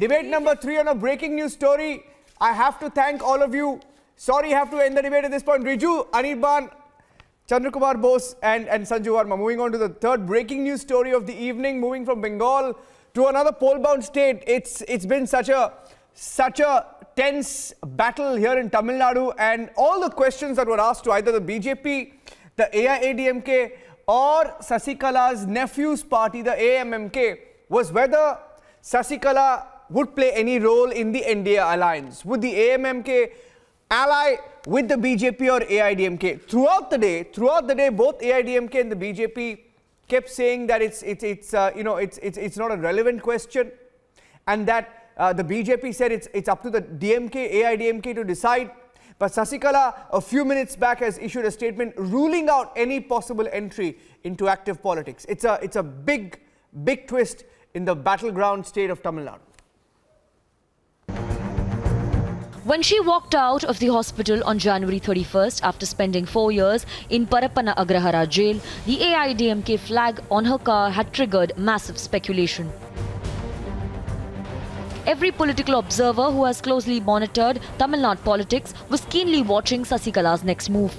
Debate number 3 on a breaking news story. I have to thank all of you. Sorry, I have to end the debate at this point. Riju, Anirban, Chandrakumar Bose and Sanju Verma. Moving on to the third breaking news story of the evening, moving from Bengal to another poll-bound state. It's been such a tense battle here in Tamil Nadu, and all the questions that were asked to either the BJP, the AIADMK or Sasikala's nephew's party, the AMMK, was whether Sasikala would play any role in the NDA alliance. Would the AMMK ally with the BJP or AIADMK? Throughout the day, both AIADMK and the BJP kept saying that it's not a relevant question, and that the BJP said it's up to the DMK, AIADMK to decide. But Sasikala, a few minutes back, has issued a statement ruling out any possible entry into active politics. It's a big twist in the battleground state of Tamil Nadu. When she walked out of the hospital on January 31st after spending 4 years in Parappana Agrahara jail, the AIADMK flag on her car had triggered massive speculation. Every political observer who has closely monitored Tamil Nadu politics was keenly watching Sasikala's next move.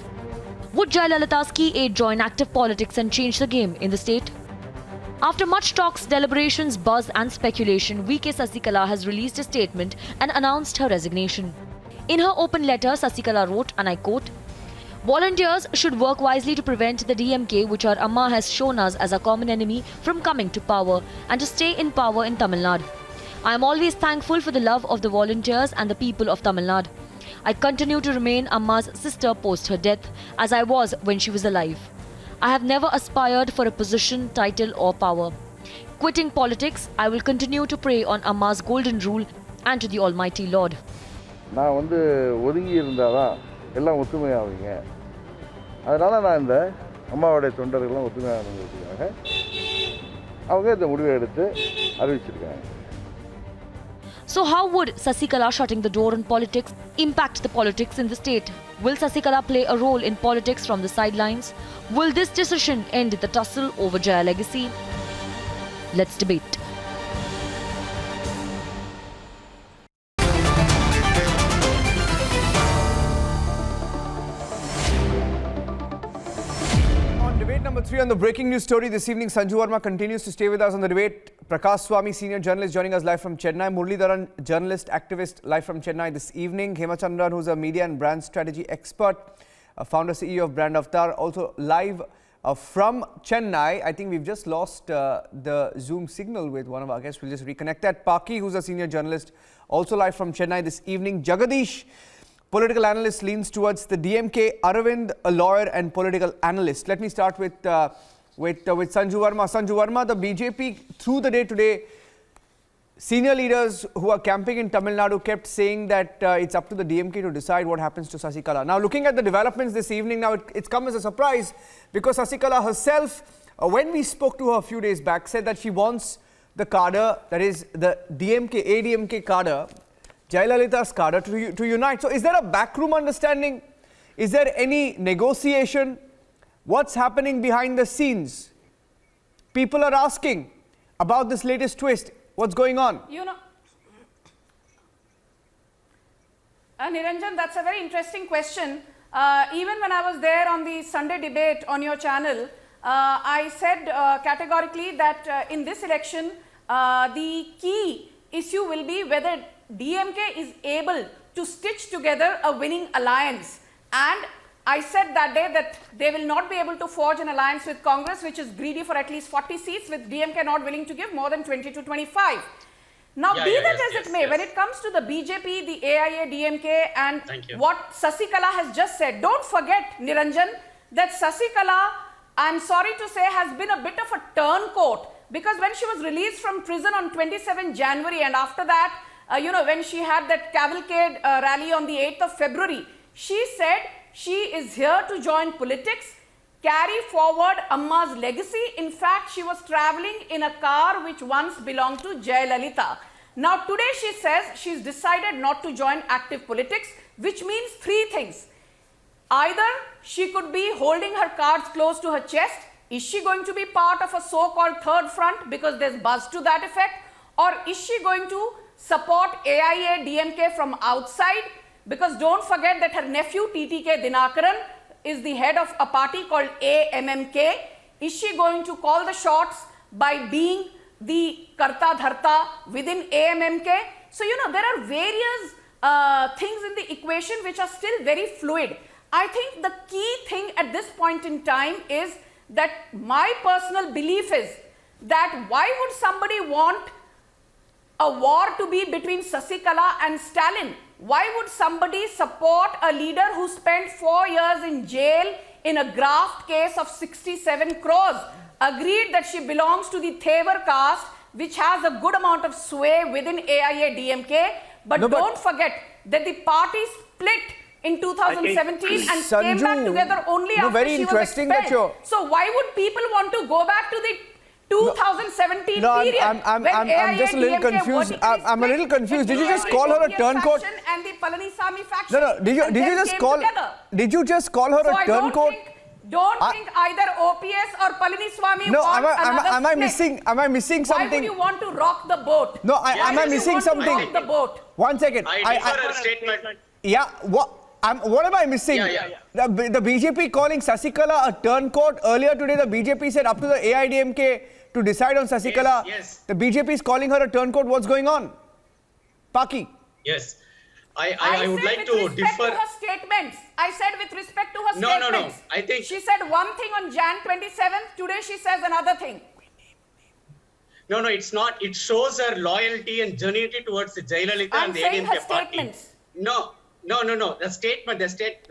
Would Jayalalitha's key aide join active politics and change the game in the state? After much talks, deliberations, buzz and speculation, VK Sasikala has released a statement and announced her resignation. In her open letter, Sasikala wrote, and I quote, "Volunteers should work wisely to prevent the DMK, which our Amma has shown us as a common enemy, from coming to power and to stay in power in Tamil Nadu. I am always thankful for the love of the volunteers and the people of Tamil Nadu. I continue to remain Amma's sister post her death, as I was when she was alive. I have never aspired for a position, title or power. Quitting politics, I will continue to pray on Amma's golden rule and to the Almighty Lord." நான் ஒதுங்கி இருந்தாதான் எல்லாம் ஒத்துமையாவீங்க. அதனால நான் இந்த அம்மாவுடைய தொண்டர்கள்லாம் ஒத்துமையாகிறதுக்காக அவங்க இந்த முடிவை எடுத்து அறிவிச்சிருக்காங்க. So how would Sasikala shutting the door on politics impact the politics in the state? Will Sasikala play a role in politics from the sidelines? Will this decision end the tussle over Jaya legacy? Let's debate. Number 3 on the breaking news story this evening. Sanju Verma continues to stay with us on the debate. Prakash Swami, senior journalist, joining us live from Chennai. Muralidharan, journalist, activist, live from Chennai this evening. Hemachandran, who's a media and brand strategy expert, founder CEO of Brand Avatar, also live from Chennai. I think we've just lost the Zoom signal with one of our guests. We'll just reconnect that. Paki, who's a senior journalist, also live from Chennai this evening. Jagadish, political analyst, leans towards the DMK. Aravind, a lawyer and political analyst. Let me start with Sanju Verma. Sanju Verma, the BJP through the day today, senior leaders who are camping in Tamil Nadu kept saying that it's up to the DMK to decide what happens to Sasikala. Now, looking at the developments this evening, now it's come as a surprise because Sasikala herself, when we spoke to her a few days back, said that she wants the cadre, that is the DMK, ADMK cadre, Jayalalitha's cadre to unite. So is there a backroom understanding? Is there any negotiation? What's happening behind the scenes? People are asking about this latest twist. What's going on? Niranjan, that's a very interesting question. Even when I was there on the Sunday debate on your channel, I said categorically that in this election, the key issue will be whether DMK is able to stitch together a winning alliance, and I said that day that they will not be able to forge an alliance with Congress, which is greedy for at least 40 seats, with DMK not willing to give more than 20 to 25. Now, be that as it may, when it comes to the BJP, the AIA, DMK and what Sasikala has just said, don't forget, Niranjan, that Sasikala, I'm sorry to say, has been a bit of a turncoat, because when she was released from prison on 27 January and after that, when she had that cavalcade rally on the 8th of February, she said she is here to join politics, carry forward Amma's legacy. In fact, she was traveling in a car which once belonged to Jayalalitha. Now, today she says she's decided not to join active politics, which means 3 things. Either she could be holding her cards close to her chest. Is she going to be part of a so-called third front because there's buzz to that effect? Or is she going to support AIA DMK from outside? Because don't forget that her nephew TTK Dinakaran is the head of a party called AMMK. Is she going to call the shots by being the Karta Dharta within AMMK? So, there are various things in the equation which are still very fluid. I think the key thing at this point in time is that my personal belief is that why would somebody want a war to be between Sasikala and Stalin? Why would somebody support a leader who spent 4 years in jail in a graft case of 67 crores? Agreed that she belongs to the Thevar caste, which has a good amount of sway within AIA DMK. But don't forget that the party split in 2017 and came back together only after she was expelled. So why would people want to go back to the 2017 period? I'm just a little confused. I'm a little confused. Did you just call her a turncoat? And the Palanisamy faction. No. Did you just call her a turncoat? Don't think either OPS or Palaniswamy want another split. Am I missing something? Why would you want to rock the boat? No, am I missing something? Rock the boat? 1 second. I defer her statement. Yeah. What am I missing? The BJP calling Sasikala a turncoat. Earlier today, the BJP said up to the AIDMK to decide on Sasikala. Yes. The BJP is calling her a turncoat. What's going on? Paki. Yes. I would like to differ. To her statements. I said with respect to her statements. No. I think she said one thing on Jan 27th. Today she says another thing. No, it's not. It shows her loyalty and genuinity towards the Jayalalitha and the ADMK party. No. The statement,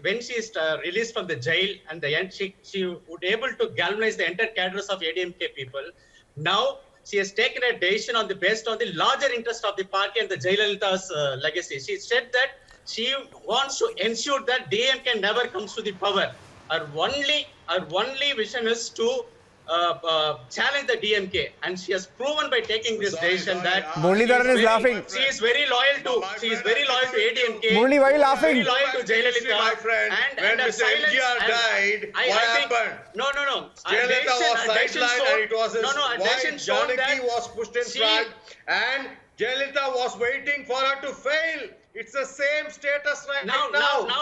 when she is released from the jail and the end, she would able to galvanize the entire cadres of ADMK people. Now she has taken a decision based on the larger interest of the party and the Jayalalitha's legacy. She said that she wants to ensure that DMK never comes to the power. Her only vision is to challenge the DMK, and she has proven by taking this decision that Muralidharan is laughing. She is very loyal to ADMK. Murali, why are you laughing? Very loyal to Jayalalitha. My friend, when Mr. MGR died, what happened? No. Jayalalitha was sidelined and it was why Janaki was pushed in she- front and Jayalalitha was waiting for her to fail. It's the same status right now.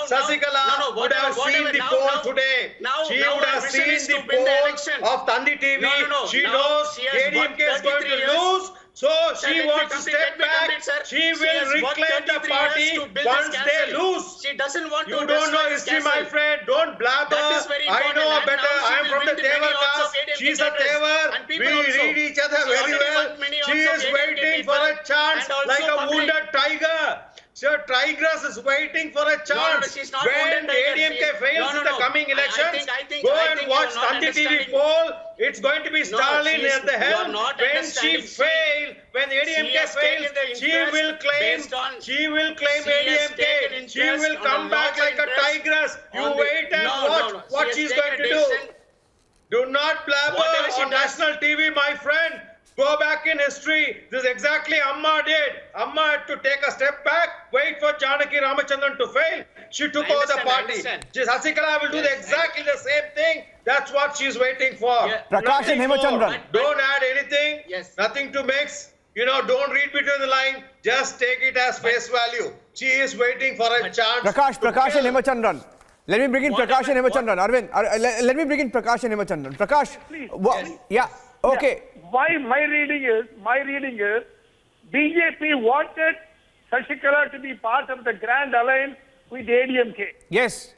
Sasikala would have seen the poll today. She would have seen the poll of Tandi TV. She knows ADMK is going to lose. So she wants to step back. She will reclaim the party once they lose. She doesn't want to. You don't know history, my friend. Don't blabber. I know better. I'm from the Thevar caste. She's a Thevar. We read each other very well. She is waiting for a chance like a wounded tiger. Sir, Tigress is waiting for a chance. When ADMK fails in the coming election, go and watch Tandi TV poll. It's going to be Stalin at the helm. When she fails, when ADMK fails, she will claim ADMK. She will come back like a tigress. You wait and watch what she's going to do. Do not blabber on national TV, my friend. Go back in history. This is exactly Amma did. Amma had to take a step back, wait for Janaki Ramachandran to fail. She took over the party. Sasikala will do exactly the same thing. That's what she's waiting for. Prakash and Hemachandran. Don't add anything. Nothing to mix. Don't read between the line. Just take it as face value. She is waiting for a chance. Prakash and Hemachandran. Let me bring in Prakash and Hemachandran. Arvind, let me bring in Prakash and Hemachandran. Prakash. Yeah. Okay. Why my reading is BJP wanted Sasikala to be part of the grand alliance with ADMK. Yes.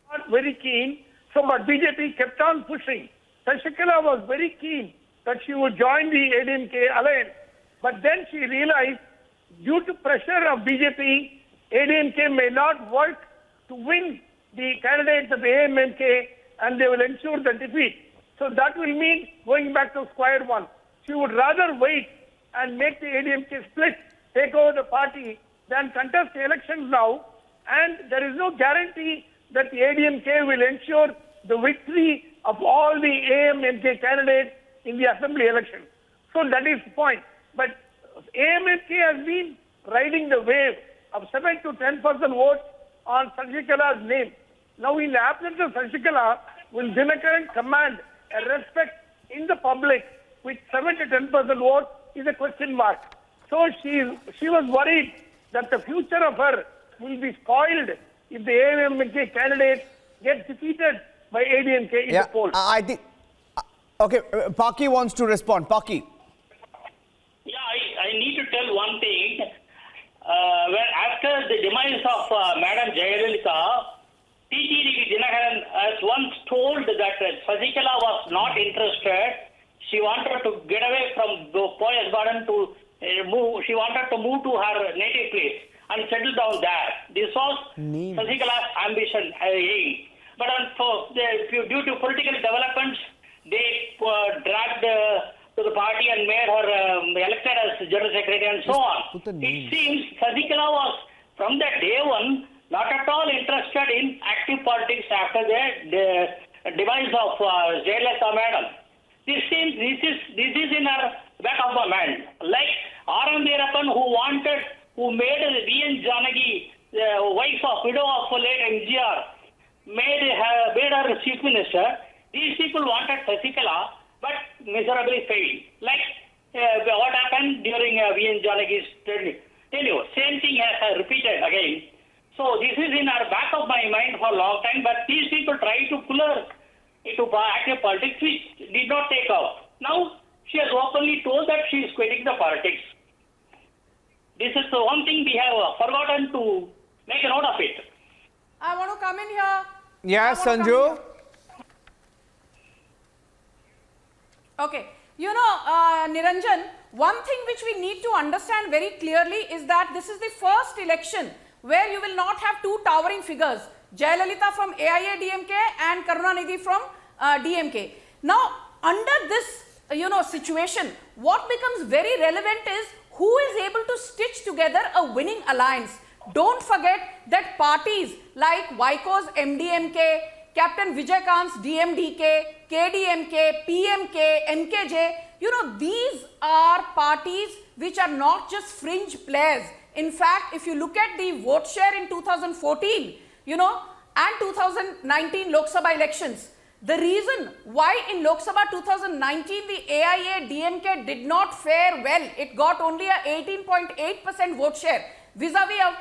Not very keen, so but BJP kept on pushing. Sasikala was very keen that she would join the ADMK alliance, but then she realized due to pressure of BJP, ADMK may not work to win the candidates of AMMK and they will ensure the defeat. So that will mean going back to square one. She would rather wait and make the ADMK split, take over the party, than contest the elections now. And there is no guarantee that the ADMK will ensure the victory of all the AMMK candidates in the assembly election. So that is the point. But AMMK has been riding the wave of 7 to 10% votes on Sasikala's name. Now in the absence of Sasikala, will Dinakaran command a respect in the public with 7 to 10% vote is a question mark. So she was worried that the future of her will be spoiled if the AMK candidate gets defeated by ADMK in the polls. I think. Okay, Paki wants to respond. Paki. Yeah, I need to tell one thing. When after the demise of Madam Jayalalitha, TTD Dinakaran has once told that Sasikala was not interested. She wanted to get away from the Poyas Garden to move. She wanted to move to her native place and settle down there. This was Sasikala's ambition, aim. But due to political developments, they dragged to the party and made her elected as General Secretary and so on. It seems Sasikala was, from the day one, not at all interested in active politics after the demise of Jayalalitha Madam. This is in her back of her mind. Like R.M. Veerappan, who made V.N. Janaki, the widow of late MGR, made her chief minister. These people wanted Sasikala, but miserably failed. Like what happened during V.N. Janaki's tenure. Same thing has repeated again. So this is in our back of my mind for a long time, but these people try to pull her into active politics, which did not take off. Now she has openly told that she is quitting the politics. This is the one thing we have forgotten to make a note of it. I want to come in here. Yes, Sanju. Okay. You know, Niranjan, one thing which we need to understand very clearly is that this is the first election where you will not have two towering figures, Jayalalitha from AIA-DMK and Karunanidhi from DMK. Now, under this, situation, what becomes very relevant is who is able to stitch together a winning alliance. Don't forget that parties like Vaiko's MDMK, Captain Vijaykant's DMDK, KDMK, PMK, MKJ, these are parties which are not just fringe players. In fact, if you look at the vote share in 2014, and 2019 Lok Sabha elections, the reason why in Lok Sabha 2019 the AIA-DMK did not fare well, it got only a 18.8% vote share vis-a-vis of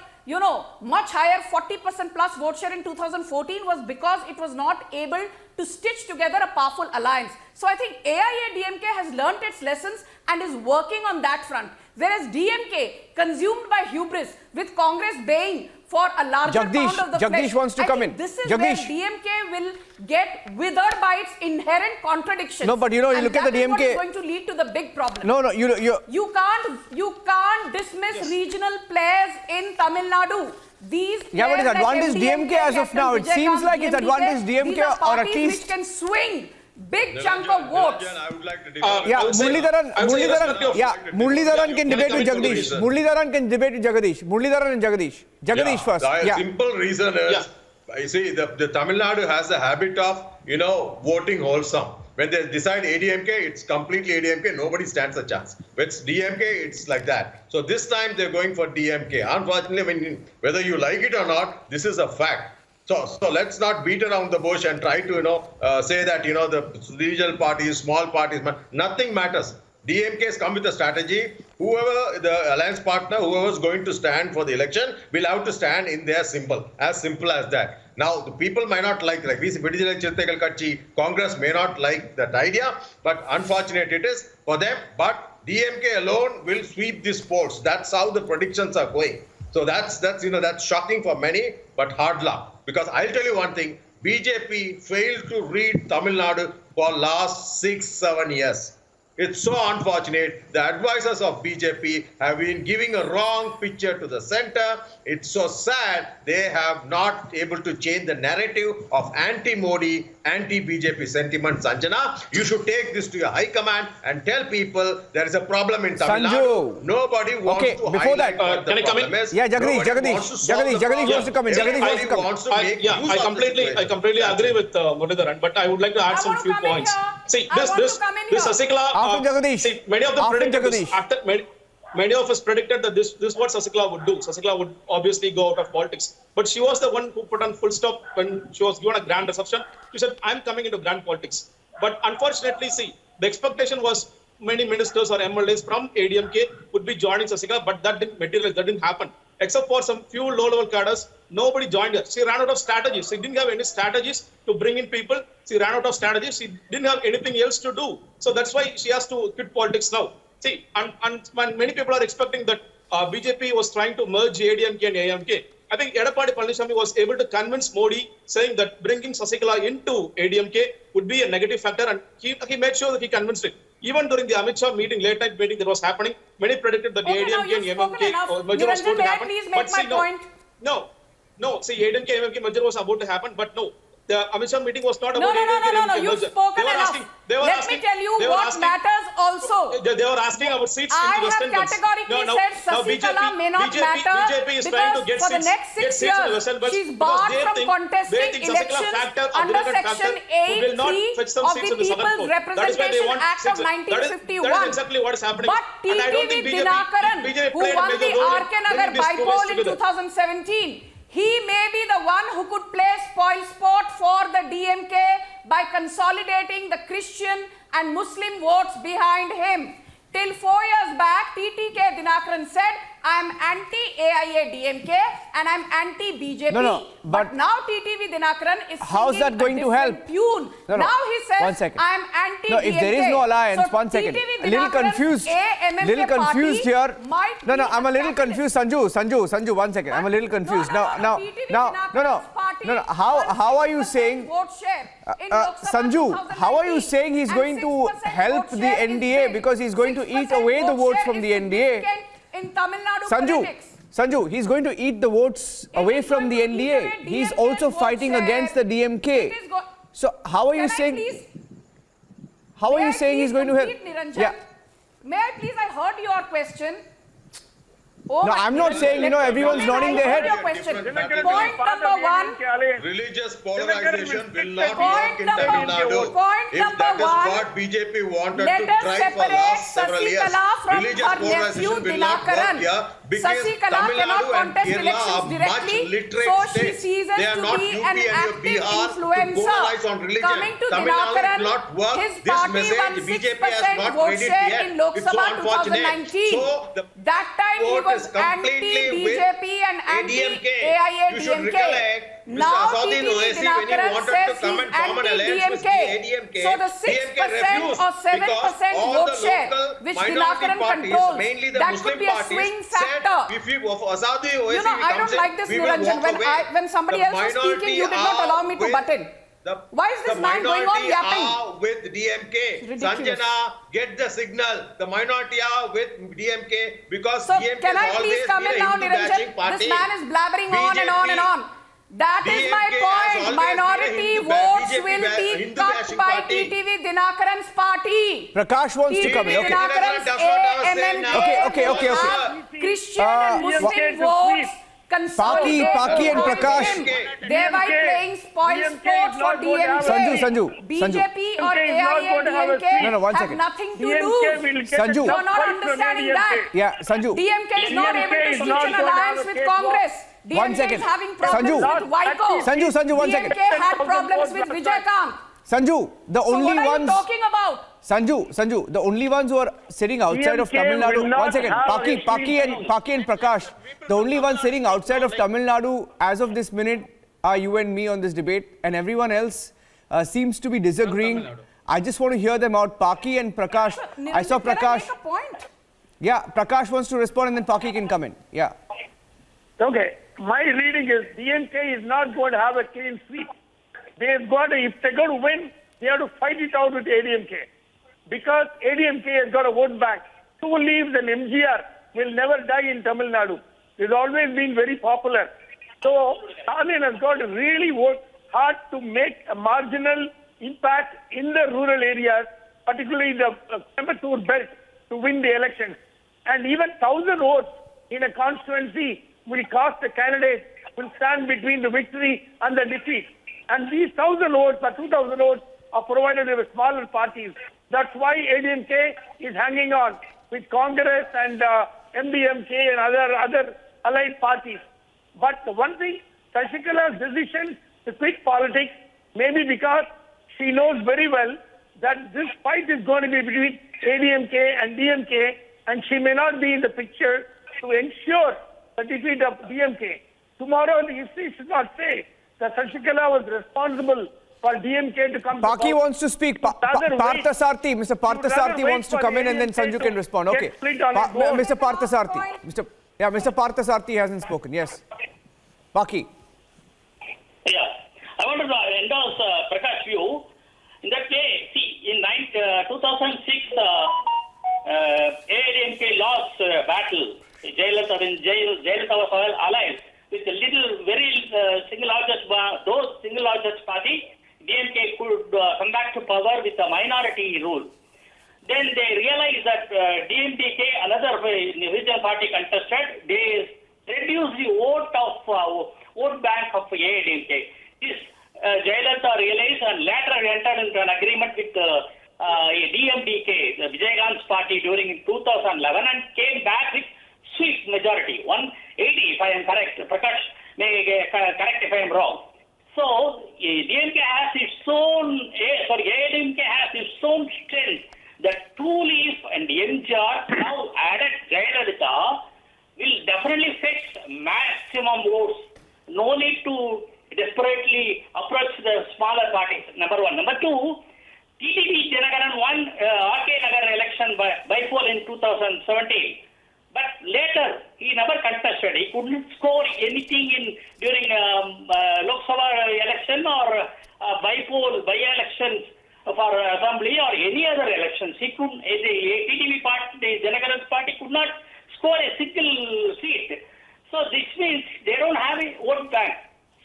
much higher 40% plus vote share in 2014 was because it was not able to stitch together a powerful alliance. So I think AIA-DMK has learnt its lessons and is working on that front. Whereas DMK, consumed by hubris, with Congress baying for a larger pound of the Jagdish flesh, wants to come in. This is where DMK will get withered by its inherent contradictions. No, but you look at the DMK. That is what is going to lead to the big problem. No, You can't dismiss regional players in Tamil Nadu. These but it's players like advantage DMK as of now. It seems like it's advantage DMK, these are or at parties least which can swing big chunk of votes. I would like to Muralidharan can debate with Jagdish. Muralidharan can debate with Jagdish. Muralidharan and Jagdish. Jagdish first. The simple reason is, you see, the Tamil Nadu has a habit of, voting wholesome. When they decide ADMK, it's completely ADMK. Nobody stands a chance. When it's DMK, it's like that. So this time they're going for DMK. Unfortunately, whether you like it or not, this is a fact. So let's not beat around the bush and try to, say that, the regional parties, small parties, nothing matters. DMK has come with a strategy. Whoever the alliance partner, whoever is going to stand for the election, will have to stand in their symbol. As simple as that. Now, the people might not like Congress may not like that idea, but unfortunate it is for them. But DMK alone will sweep these polls. That's how the predictions are going. So that's shocking for many, but hard luck. Because I'll tell you one thing, BJP failed to read Tamil Nadu for last 6-7 years. It's so unfortunate. The advisors of BJP have been giving a wrong picture to the center. It's so sad they have not able to change the narrative of anti-Modi, anti-BJP sentiment. Sanjana, you should take this to your high command and tell people there is a problem in Tamil Nadu. Nobody wants to before highlight that, what the problem is. Yeah, Jagdish wants to come in. Everybody wants to make use of I completely agree with Muralidharan, but I would like to add some few points. See, this Sasikala. See, many of them predicted this. Many of us predicted that this is what Sasikala would do. Sasikala would obviously go out of politics. But she was the one who put on full stop when she was given a grand reception. She said, I'm coming into grand politics. But unfortunately, see, the expectation was many ministers or MLAs from ADMK would be joining Sasikala, but that didn't materialize, that didn't happen. Except for some few low-level cadres, nobody joined her. She ran out of strategies. She didn't have any strategies to bring in people. She ran out of strategies. She didn't have anything else to do. So that's why she has to quit politics now. See, and many people are expecting that BJP was trying to merge ADMK and AMK. I think Edappadi Palaniswamy was able to convince Modi, saying that bringing Sasikala into ADMK would be a negative factor, and he made sure that he convinced it. Even during the Amit Shah meeting, late night meeting that was happening, many predicted that the ADMK and AMK merger was going to happen. But see, no, see, ADMK and AMK merger was about to happen, but no. The Amit Shah meeting was not about ADMK and AMK merger. You've spoken enough. Let me tell you what matters also. They were asking about seats in the Western Belts. I have categorically said Sasikala may not matter BJP is trying to get for the next 6 years, she's barred from contesting elections under Section 8(3) of the People's Representation Act of 1951. That is exactly what is happening. But TTV Dinakaran, who won the RK Nagar by-poll in 2017, he may be the one who could play spoil sport for the DMK by consolidating the Christian and Muslim votes behind him. Till 4 years back, TTK Dinakaran said, I am anti-AIA DMK and I am anti-BJP. But now TTV Dinakaran is how's that going to help? Tune. Now he says, I am anti-DMK. No, if there is no alliance, so 1 second. TTV A little confused. Here. No, I'm a little confused. Sanju, 1 second. I'm a little confused. No. How are you saying, Sanju, how are you saying he's going to help the NDA because he's going to eat away the votes from the NDA? In Tamil Nadu Sanju, he's going to eat the votes away from the NDA. He's also fighting against the DMK. So how are you saying? How are you saying he's going to help? Yeah. May I please? I heard your question. Oh, no, I'm not saying, everyone's nodding their head. Point number one. Religious polarization will not work in Tamil Nadu. If that is what BJP wanted to try for last several years, religious polarization will not work here because Tamil Nadu and Kerala are much literate states. They are not UP and Bihar to polarize on religion. Tamil Nadu will not work. This message BJP has not read it yet. It's so unfortunate. So that time he was anti-BJP and anti-AIA DMK. Now TTV Dinakaran says he's anti-DMK. So the 6% or 7% vote share which Dinakaran controls, that could be a swing factor. I don't like this, Niranjan. When somebody else is speaking, you did not allow me to butt in. Why is this man going on yapping? With DMK. Sanjana, get the signal. The minority are with DMK because so DMK can I please come in now, Niranjan? This man is blabbering on and on and on. That is my point. Minority votes will be cut by TTV Dinakaran's party. Prakash wants to come in. Okay. Christian and Muslim votes. Paki and Prakash. Thereby playing spoil sport for DMK. Sanju. BJP or AIA DMK have nothing to do. Sanju. You're not understanding that. Yeah, Sanju. DMK is not able to stitch an alliance with Congress. DMK 1 second. is having problems with Vaiko. Sanju, 1 second. DMK had problems with Vijaykant. Sanju, the only what are ones. you talking about? Sanju, the only ones who are sitting outside of Tamil Nadu. 1 second. Paki and Prakash. The only ones sitting outside of Tamil Nadu as of this minute are you and me on this debate, and everyone else seems to be disagreeing. I just want to hear them out. Paki and Prakash. I saw Prakash. Can I make a point? Yeah, Prakash wants to respond and then Paki can come in. Yeah. Okay. My reading is DMK is not going to have a clean sweep. They've got if they're going to win, they have to fight it out with ADMK. Because ADMK has got a vote bank. 2 leaves and MGR will never die in Tamil Nadu. It's always been very popular. So Stalin has got to really work hard to make a marginal impact in the rural areas, particularly the Coimbatore belt, to win the elections. And even 1,000 votes in a constituency will cost a candidate, will stand between the victory and the defeat. And these 1,000 votes or 2,000 votes are provided with smaller parties. That's why ADMK is hanging on with Congress and MDMK and other allied parties. But the one thing, Sasikala's decision to quit politics may be because she knows very well that this fight is going to be between ADMK and DMK, and she may not be in the picture to ensure the defeat of DMK. Tomorrow, the history should not say that Sasikala was responsible for DMK to come Paki to wants to speak. Parthasarthi, Mr. Parthasarthi wants to come in and then Sanju can respond. Okay. Mr. Parthasarthi. Mr. Parthasarthi hasn't spoken. Yes. Paki. Yeah. I want to endorse Prakash's view. In that way, see, in 2006, AIDMK lost battle. Jayalalitha was allied with a little, very single largest party. DMK could come back to power with a minority rule. Then they realized that DMDK, another regional party contested, they reduced the vote bank of AIDMK. This Jayalalitha realized and later entered into an agreement with DMDK, the Vijayagant's party, during 2011 and came back with sweep majority, 180 if I am correct. Prakash may correct if I am wrong. So DMK has its own, AIDMK has its own strength. That Two-Leaf and MGR now added Jayalalitha will definitely fetch maximum votes. No need to desperately approach the smaller parties, number one. Number two, TTP Janagaran won RK Nagar election by poll in 2017. But later, he never contested. He couldn't score anything during Lok Sabha election or by-elections for assembly or any other elections. He couldn't. The TTP party, the Janagaran's party, could not score a single seat. So this means they don't have a vote bank.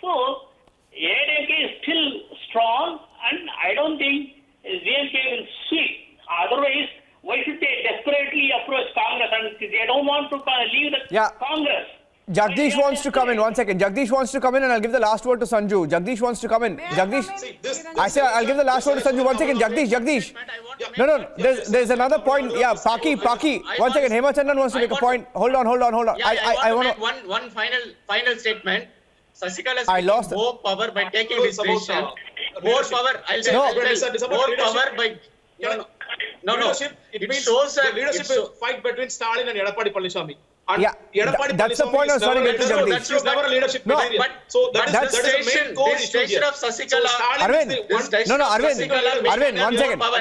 So AIDMK is still strong, and I don't think DMK will sweep. Otherwise, why should they desperately approach Congress? And they don't want to leave the Congress. Jagdish wants to come in. 1 second. Jagdish wants to come in, and I'll give the last word to Sanju. Jagdish wants to come in. Jagdish, I say I'll give the last word to Sanju. 1 second. Jagdish. No. There's another point. Yeah, Paki. 1 second. Hemachandran wants to make a point. Hold on. I want to one final statement. Sasikala has lost more power by taking this decision. More power. I'll say more power by. No. It shows the leadership fight between Stalin and Edapadi Palaniswamy. That's the point I was trying to get to, Jagdish. That's never a leadership criteria. That's the main core issue of Sasikala. Arvind, 1 second.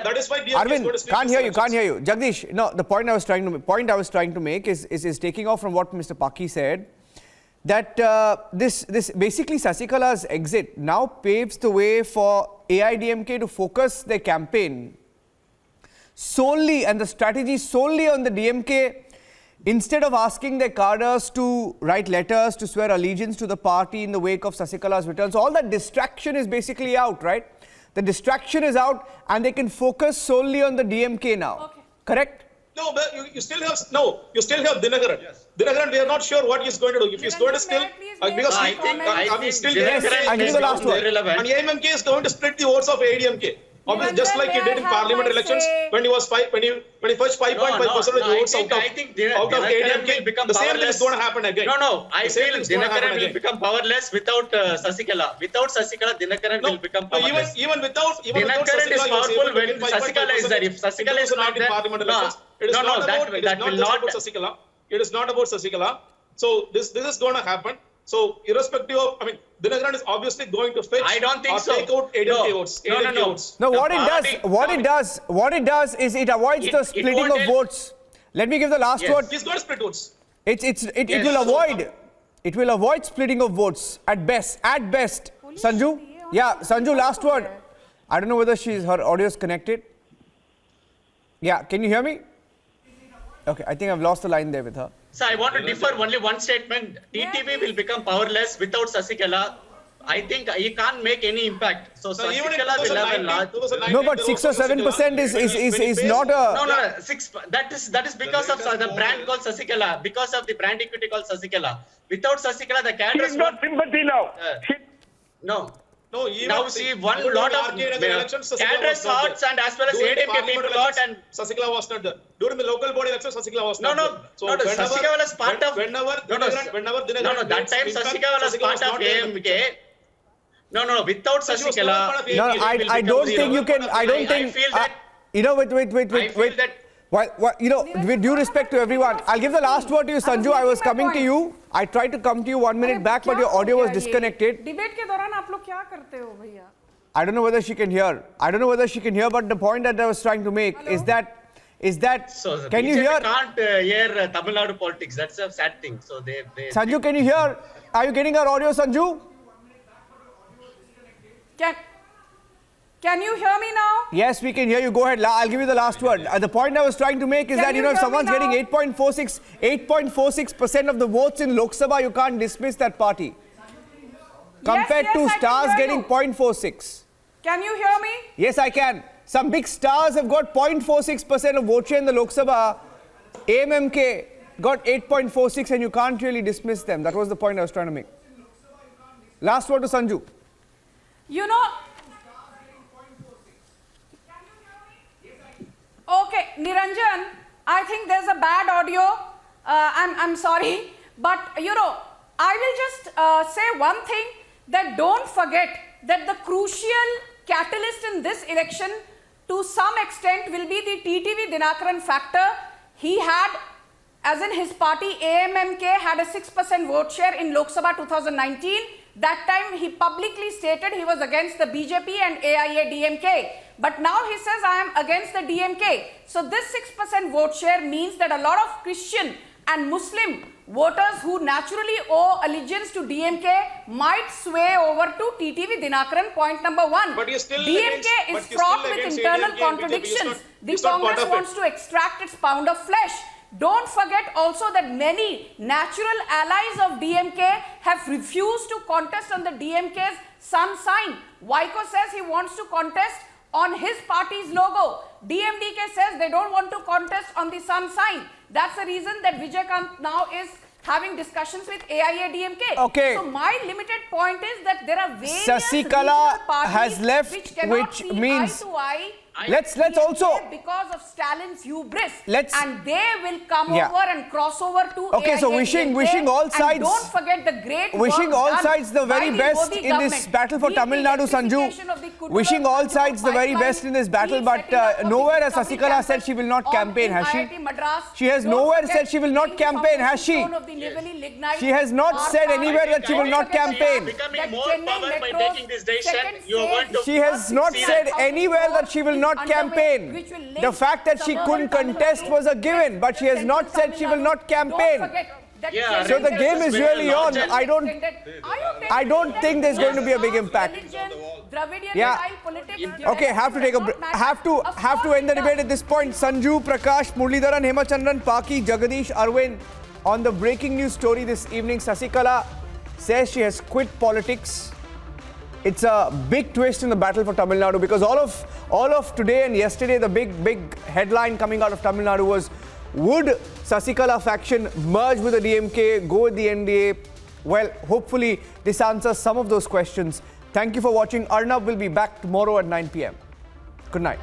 That is why Arvind, can't hear you. Jagdish, no, the point I was trying to make is taking off from what Mr. Paki said, that this basically Sasikala's exit now paves the way for AIDMK to focus their campaign solely and the strategy solely on the DMK, instead of asking their cadres to write letters to swear allegiance to the party in the wake of Sasikala's return. So all that distraction is basically out, right? The distraction is out and they can focus solely on the DMK now. Okay. Correct? No, but you still have Dinakaran. Yes. Dinakaran, we are not sure what he's going to do. If he's going to still, because I think still I'll give the last word. And AMK is going to split the votes of ADMK. Obviously, just like he did in parliamentary elections when he was when he fetched 5.5% of the votes out of ADMK. The same thing is going to happen again. No. I feel Dinakaran will become powerless without Sasikala. Without Sasikala, Dinakaran will become powerless. Even without Dinakaran is powerful when Sasikala is there. If Sasikala is not there, that will not about Sasikala. It is not about Sasikala. So this is going to happen. So irrespective of, Dinakaran is obviously going to fetch. I don't think so. Take out ADMK votes. No, what it does is it avoids the splitting of votes. Let me give the last word. He's going to split votes. It will avoid splitting of votes at best. Sanju? Yeah, Sanju, last word. I don't know whether her audio is connected. Yeah, can you hear me? Okay, I think I've lost the line there with her. So I want to differ only one statement. TTP will become powerless without Sasikala. I think he can't make any impact. So Sasikala will have a large. No, but 6 or 7% is not a. No. 6. That is because of the brand called Sasikala. Because of the brand equity called Sasikala. Without Sasikala, the cadres. He's not sympathy now. No. Now see one lot of cadres hearts and as well as ADMK people got and Sasikala was not there. During the local body elections, Sasikala was not there. So Sasikala was part of. Whenever that time Sasikala was part of AMK. No. Without Sasikala, I don't think you can. I don't think. I feel that. Wait. Well, with due respect to everyone, I'll give the last word to you, Sanju. I was coming to you. I tried to come to you 1 minute back, but your audio was disconnected. Debate के दौरान आप लोग क्या करते हो भैया? I don't know whether she can hear. But the point that I was trying to make is that. So can you hear? Can't hear Tamil Nadu politics. That's a sad thing. So they. Sanju, can you hear? Are you getting our audio, Sanju? Can you hear me now? Yes, we can hear you. Go ahead. I'll give you the last word. The point I was trying to make is that, if someone's getting 8.46% of the votes in Lok Sabha, you can't dismiss that party. Compared to stars getting 0.46. Can you hear me? Yes, I can. Some big stars have got 0.46% of vote share in the Lok Sabha. AMMK got 8.46 and you can't really dismiss them. That was the point I was trying to make. Last word to Sanju. Okay, Niranjan, I think there's a bad audio. I'm sorry. But, I will just say one thing, that don't forget that the crucial catalyst in this election to some extent will be the TTV Dinakaran factor. He had, as in his party, AMMK had a 6% vote share in Lok Sabha 2019. That time he publicly stated he was against the BJP and AIADMK. But now he says, I am against the DMK. So this 6% vote share means that a lot of Christian and Muslim voters who naturally owe allegiance to DMK might sway over to TTV Dinakaran. Point number one. But DMK is fraught with internal contradictions. The Congress wants to extract its pound of flesh. Don't forget also that many natural allies of DMK have refused to contest on the DMK's sun sign. Waiko says he wants to contest on his party's logo. DMDK says they don't want to contest on the sun sign. That's the reason that Vijaykant now is having discussions with AIADMK. Okay. So my limited point is that there are various Sasikala parties has left, which means eye to eye. Let's also because of Stalin's hubris, and they will come over and cross over to okay, so wishing all sides. And don't forget the great wishing all sides the very best in this battle for Tamil Nadu, Sanju. Wishing all sides the very best in this battle, but nowhere has Sasikala said she will not campaign, has she? She has nowhere said she will not campaign, has she? She has not said anywhere that she will not campaign. Becoming more power by taking this decision, you are going to. She has not said anywhere that she will not campaign. The fact that she couldn't contest was a given, but she has not said she will not campaign. So the game is really on. I don't think there's going to be a big impact. Yeah. Okay, have to take a have to end the debate at this point. Sanju, Prakash, Muralidharan, Hemachandran, Paki, Jagadish, Arvind. On the breaking news story this evening, Sasikala says she has quit politics. It's a big twist in the battle for Tamil Nadu because all of today and yesterday, the big headline coming out of Tamil Nadu was, would Sasikala faction merge with the DMK, go with the NDA? Well, hopefully this answers some of those questions. Thank you for watching. Arnab will be back tomorrow at 9 p.m. Good night.